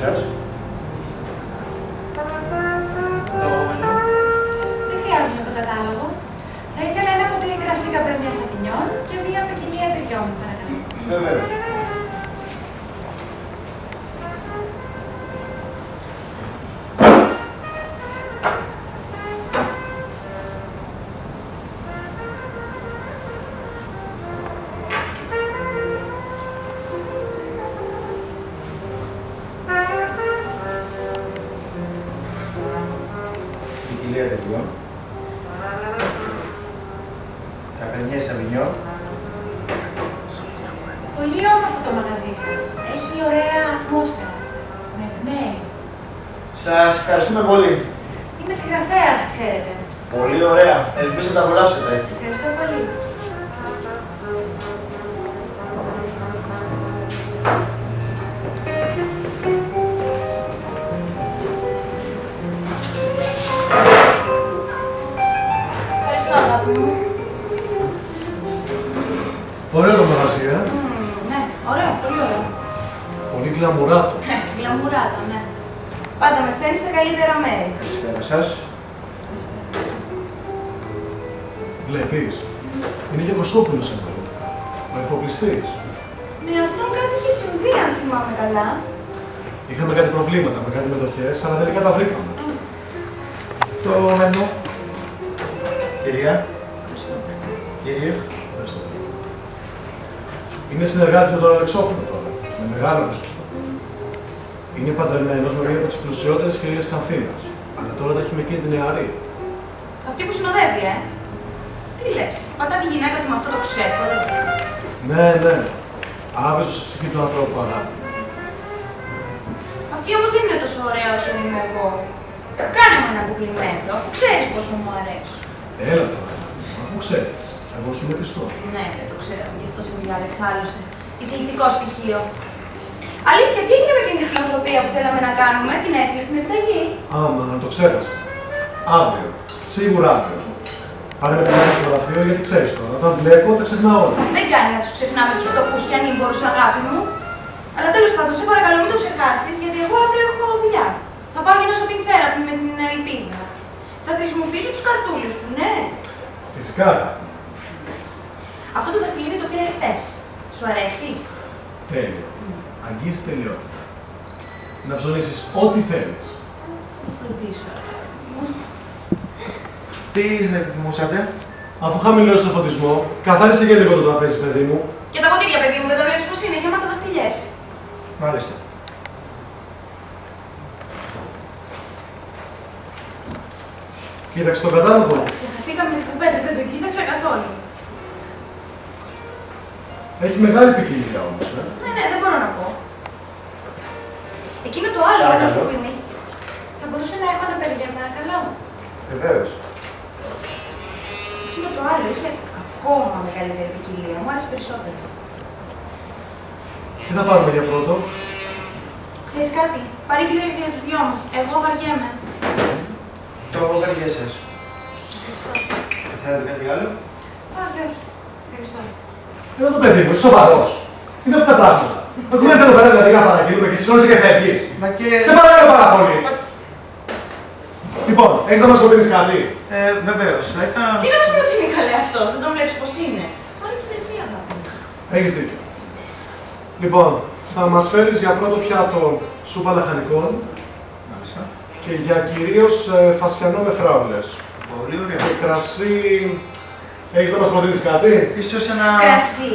σας. Δεν χρειάζομαι το κατάλογο. Θα ήθελα ένα ποτήρι κρασί Καπρεμιά Σαβινιόν και μία ποικιλία τριών, παρακαλώ. Βεβαίως. Ποικιλία τριών. Καπρεμιά Σαβινιόν. Πολύ όμορφο το μαγαζί σας. Έχει ωραία ατμόσφαιρα. Με πνέει. Σας ευχαριστούμε πολύ. Είμαι συγγραφέας, ξέρετε. Πολύ ωραία. Ελπίζω να τα απολαύσετε. Ευχαριστώ πολύ. Ευχαριστώ, αγάπη μου. Ωραίο το μαγαζί, Ναι, ωραίο, πολύ ωραίο. Πολύ γκλαμουράτο. Γλαμουράτο, ναι. Πάντα με φέρνει στα καλύτερα μέρη. Καλησπέρα σας. Βλέπεις, είναι και Κωστόπουλος εδώ. Ο εφοπλιστής. Με αυτόν κάτι είχε συμβεί, αν θυμάμαι καλά. Είχαμε κάτι προβλήματα με κάτι μετοχές, αλλά τελικά τα βρήκαμε. Το μενού. Κυρία. Κύριε. Ευχαριστώ. Είναι συνεργάτης με τον Αλεξόπουλο τώρα, με μεγάλο ποσοστό. Είναι παντρεμένος με μία από τις πλουσιότερες κυρίες της Αθήνας, αλλά τώρα τα έχει με εκείνη την νεαρή. Αυτή που συνοδεύει, Τι λες, πατά τη γυναίκα του με αυτό το ξέφωρο. Ναι, ναι. Άβεζος στη ψυχή του ανθρώπου, αγάπη. Αυτή όμως δεν είναι τόσο ωραία όσο είμαι εγώ. Κάνε μου ένα κουπλιμέντο, αφού ξέρεις πόσο μου αρέσει. Έλα τώρα, αφού ξέρεις. Εγώ σου είμαι πιστός. Ναι, δεν το ξέρω, γι' αυτό σε διάλεξα άλλωστε. Εισηγητικό στοιχείο. Αλήθεια, τι έγινε με την φιλανθρωπία που θέλαμε να κάνουμε, την έστειλε στην επιταγή. Άμα, το ξέχασα. Αύριο. Σίγουρα αύριο. Πάρε με την στο γραφείο γιατί ξέρεις τώρα. Όταν βλέπω, τα ξεχνάω όλα. Δεν κάνει να τους ξεχνάμε τους φτωχούς και ανήμπορους, αγάπη μου. Αλλά τέλος πάντων, σε παρακαλώ μην το ξεχάσεις, γιατί εγώ αύριο έχω δουλειά. Θα πάω για ένα shopping therapy με την Ελπίδα. Θα χρησιμοποιήσω τους καρτούλες σου, ναι. Φυσικά, αγάπη. Αυτό το δαχτυλίδι το πήρα χτες. Σου αρέσει? Τέλειο. Αγγίζει τελειότητα. Να ψωνίσεις ό,τι θέλεις. Θα φροντίσω. Τι θα επιθυμούσατε? Αφού χαμηλώσεις το φωτισμό, καθάρισε και λίγο το τραπέζι, παιδί μου. Και τα ποτήρια, παιδί μου, δεν τα βλέπεις πως είναι, γεμάτα δαχτυλιές. Μάλιστα. Κοίταξε τον κατάλογο. Ξεχαστήκαμε την κουβέντα, δεν τον κοίταξα καθόλου. Έχει μεγάλη ποικιλία όμως, Ναι, δεν μπορώ να πω. Εκείνο το άλλο, Παρακαλώ. όμως που είναι. Θα μπορούσα να έχω ένα παιδιά, παρακαλώ. Βεβαίως. Εκείνο το άλλο είχε ακόμα μεγαλύτερη ποικιλία. Μου άρεσε περισσότερο. Τι θα πάρουμε για πρώτο? Ξέρεις κάτι, παρήγγειλε για τους δυο μας. Εγώ βαριέμαι. Το βαριέ σας. Ευχαριστώ. Θέλετε κάτι άλλο? Όχι, όχι. Ευχαριστώ. Έλα το παιδί μου, είσαι σοβαρός. Είναι αυτά τα πράγματα. Έχουμε έρθει εδώ πέρα δηλαδή για να παραγγείλουμε και σηκώνεσαι και φεύγεις. Μα κύριε... Σε παρακαλώ πάρα πολύ. Λοιπόν, έχεις να μας προτείνεις κάτι? Βεβαίως. Θα είχα... Τι να μας προτείνει καλέ αυτός, δεν τον βλέπεις πως είναι. Πάλι και εσύ, αγάπη. Έχεις δίκιο. Λοιπόν, θα μας φέρεις για πρώτο πιάτο σούπα λαχανικών Μάλιστα. και για κυρίως φασιανό με φράουλες. Πολύ ωραία. Και κρασί... Έχεις να μας προτείνεις κάτι? Ίσως ένα... Κρασί.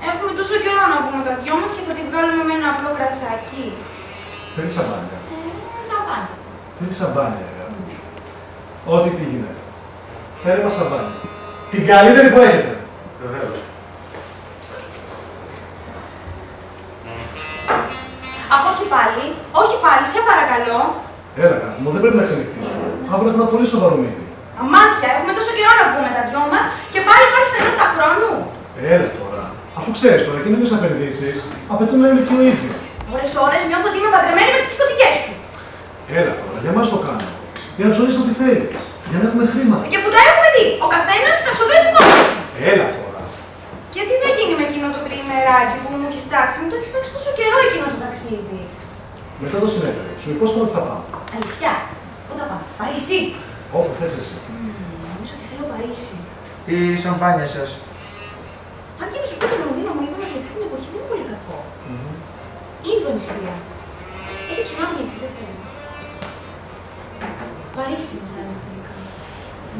Έχουμε τόσο καιρό να πούμε τα δυο μας και θα τη βγάλουμε με ένα απλό κρασάκι. Θέλεις σαμπάνια. Σαμπάνι. Θέλεις σαμπάνια, αγάπη. Ό,τι πήγαινε. Φέρε μας σαμπάνια. Την καλύτερη που έχετε. Βεβαίως. Αχ, όχι πάλι, σε παρακαλώ. Έλα, αγάπη μου, δεν πρέπει να ξενυχτήσουμε. Αύριο έχουμε ένα πολύ σοβαρό μύτη. Αμάτια, έχουμε τόσο καιρό να πούμε τα δυο μας και πάλι υπάρχει στενότητα χρόνου. Έλα τώρα. Αφού ξέρεις τώρα, καινούργιες επενδύσεις απαιτούν να είναι και ο ίδιος. Ώρες νιώθω ότι είμαι παντρεμένη με τις πιστωτικές σου. Έλα τώρα, για μας το κάνω. Για να ψωνίσεις ό,τι θέλεις. Για να έχουμε χρήματα. Και που τα έχουμε δει, ο καθένας τα ξοδεύει μόνος του. Έλα τώρα. Γιατί δεν γίνει με εκείνο το τριημεράκι που μου έχεις τάξει, μου το έχεις τάξει τόσο καιρό εκείνο το ταξίδι. Μετά το συνέδριο, σου υπόσχομαι ότι θα πάμε. Αλήθεια. Πού θα πάμε, Παρίσι. Όπου θες εσύ. Νομίζω ότι θέλω Παρίσι. Η σαμπάνια σας. Αν και να σου πω το Λονδίνο μου είπαμε ότι αυτή την εποχή δεν είναι πολύ κακό. Η Ινδονησία. Έχει τσουνάμι εκεί, δεν θέλω. Παρίσι μου φαίνεται τελικά.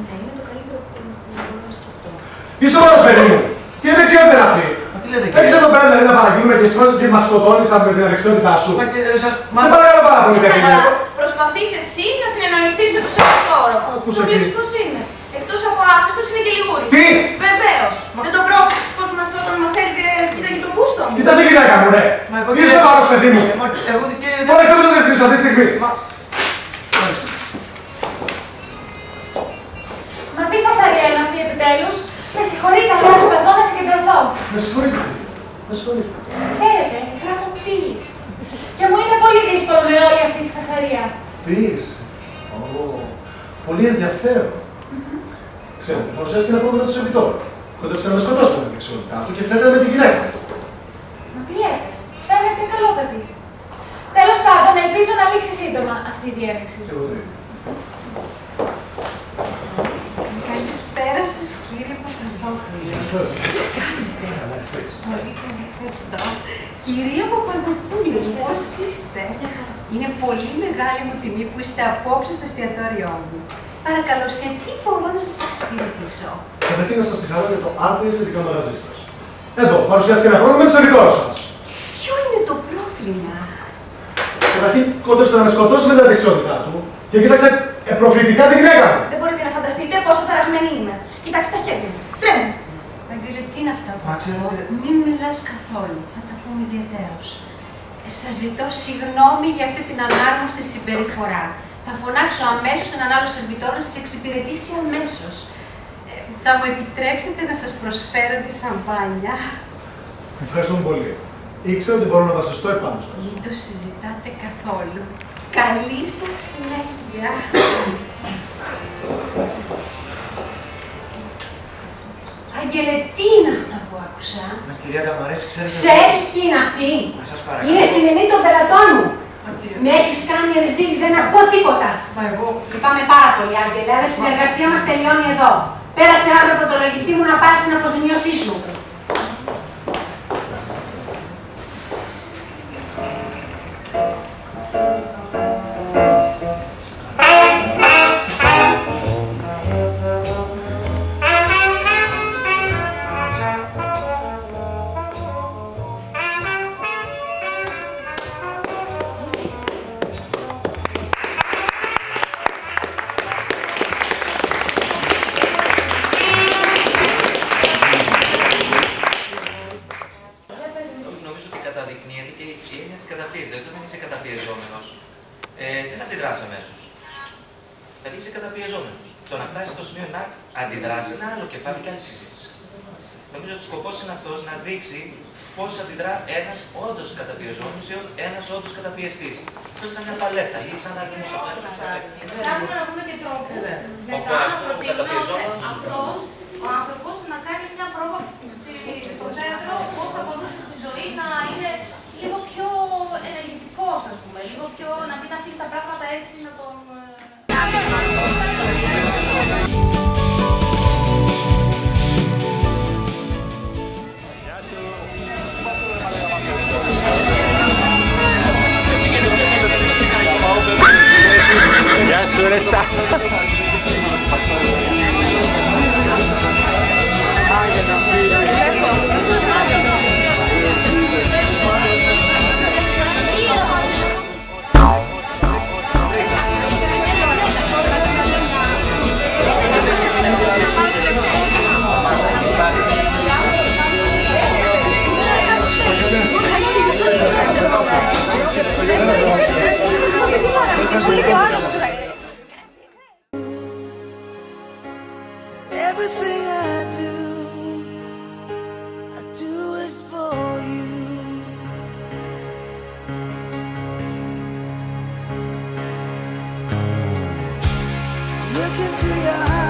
Ναι, είναι το καλύτερο που μπορώ να σκεφτώ. Είσαι όλος, παιδί μου! Τι αδεξιότητα είναι αυτή! Μα τι λέτε, Έχεις εδώ πέρα δηλαδή να παραγγείλουμε και εσύ και μας σκοτώνεις με την αδεξιότητά σου. Μα σας... Σε παρακαλώ πάρα πολύ, παιδί μου. Προσπαθείς εσύ να συνεννοηθείς με τον Σεπτόρο. Άκουσε Το βλέπεις τι. πώς είναι. Εκτός από άχρηστος είναι και λιγούρης. Τι! Βεβαίως. Δεν τον πρόσεξες πώς όταν μας έλειπε κοίταγε το μπούστο μου. Κοίτασε γυναίκα μου, ρε! Μα εγώ Είσαι πάρος, παιδί μου! Μα εγώ και... Φορέστε με το διευθύνεις αυτή τη στιγμή! Μα τι φασαρία είναι αυτή επιτέλους. Με συγχωρείτε, αλλά προσπαθώ να συγκεντρωθώ. Με συγχωρείτε. Με συγχωρείτε. Ξέρετε, γράφω ποίηση. Και μου είναι πολύ δύσκολο με όλη αυτή τη φασαρία. Ποίηση. Πολύ ενδιαφέρον. Ξέρετε, παρουσιάστηκε ένα πρόβλημα του Σεβιτόρου. Κόντεψε να με σκοτώσουν με την δεξιότητά του και φέρετε με τη γυναίκα. Μα τι λέτε, φαίνεται καλό παιδί. Τέλος πάντων, ελπίζω να λήξει σύντομα αυτή η διένεξη. Καλησπέρα σας, κύριε Παπαδόπουλε. Καλησπέρα. Πολύ καλά, ευχαριστώ. Κυρία Παπαδοπούλου, πώς είστε? Είναι πολύ μεγάλη μου τιμή που είστε απόψε στο εστιατόριό μου. Παρακαλώ, σε τι μπορώ να σας εξυπηρετήσω? Καταρχήν να σας συγχαρώ για το άδειο σχετικό μαγαζί σας. Εδώ, παρουσιάστηκε ένα πρόβλημα με το Σεβιτόρο σας. Ποιο είναι το πρόβλημα? Καταρχήν, κόντεψε να με σκοτώσει με την δεξιότητά του και κοίταξε προκλητικά τη γυναίκα μου. Δεν μπορείτε να φανταστείτε πόσο ταραγμένη είμαι. Κοιτάξτε τα χέρια μου. Τρέμουν. Αγγέλε, τι είναι αυτά που Μα ακούω? ξέρετε- Μην μιλάς καθόλου. Θα τα πούμε ιδιαιτέρως. Σας ζητώ συγγνώμη για αυτή την ανάρμοστη συμπεριφορά. Θα φωνάξω αμέσως έναν άλλο σερβιτόρο να σας εξυπηρετήσει αμέσως. Θα μου επιτρέψετε να σας προσφέρω τη σαμπάνια? Ευχαριστούμε πολύ. Ήξερα ότι μπορώ να βασιστώ επάνω σας. Μην το συζητάτε καθόλου. Καλή σας συνέχεια. Αγγέλε, τι είναι αυτά που άκουσα? Μα κυρία Καμαρέση, ξέρετε... Ξέρεις ποιοι είναι αυτοί? Μα σας παρακαλώ. Είναι στην ελίτ των πελατών μου. Μα κυρία... Με έχεις κάνει ρεζίλ, δεν ακούω τίποτα. Μα εγώ... Λυπάμαι πάρα πολύ, Άγγελε, αλλά η συνεργασία μας τελειώνει εδώ. Πέρασε αύριο από το λογιστή μου να πάρει την αποζημίωσή σου. Νομίζω ότι καταδεικνύεται και η έννοια της καταπίεσης. Δηλαδή, όταν είσαι καταπιεζόμενος, δεν αντιδράς αμέσως. Δηλαδή, είσαι καταπιεζόμενος. Το να φτάσει στο σημείο να αντιδράσει είναι άλλο κεφάλι και άλλη συζήτηση. Νομίζω ότι ο σκοπός είναι αυτός να δείξει πώς αντιδρά ένας όντως καταπιεζόμενος ή ένας όντως καταπιεστής. Αυτό είναι σαν μια παλέτα ή σαν να αριθμός από ένας στους 10. Θέλουμε να βρούμε και τρόπο Οπότε, ας πούμε, ο καταπιεζόμενος. αυτός ο άνθρωπος να κάνει μια πρόβα στο θέατρο πώς θα μπορούσε στη ζωή να είναι λίγο πιο ενεργητικός, ας πούμε, λίγο πιο να μην αφήνει τα πράγματα έτσι να τον... Γεια σου, Ρεστα. Everything I do it for you. Look into your eyes.